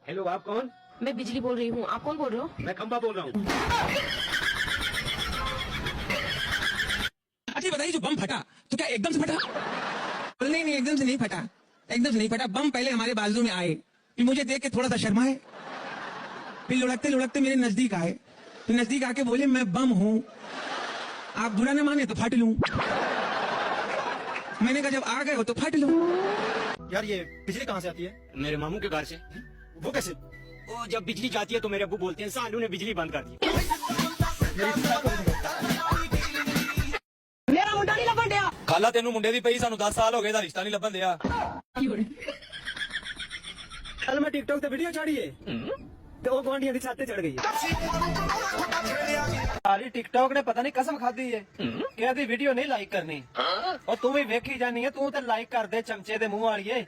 Hello, आप कौन? मैं बिजली बोल रही हूँ, आप कौन बोल रहे हो? मैं खंबा बोल रहा हूँ। अच्छा बताइए, जो बम फटा तो क्या एकदम से फटा? नहीं नहीं, एकदम से नहीं फटा, एकदम से नहीं फटा। बम पहले हमारे बाजू में आए, फिर मुझे देख के थोड़ा सा शर्माए, फिर लुढ़कते लुढ़कते मेरे नजदीक आए, फिर नजदीक आके बोले मैं बम हूँ, आप बुरा न माने तो फट लूं। मैंने कहा जब आ गए हो तो फट लो। यार ये बिजली कहाँ से आती है? मेरे मामू के घर से। वो कैसे? वो जब बिजली जाती है तो मेरे अब्बू बोलते हैं सालू ने बिजली बंद कर दी। मेरा मुंडा नहीं लबन दिया। खाला तेनू मुंडे दी पई, सानू 10 साल हो गए दा रिश्ता नहीं लभन दिया। कल मैं टिकटॉक पे वीडियो चढ़ी है तो वो गुआंढियों की छत चढ़ गई है। सारी टिकटॉक ने पता नहीं कसम खादी है कि वीडियो नहीं लाइक करनी, और तू भी वेखी जानी है, तू तो लाइक कर दे चमचे दे मुंह वाली है।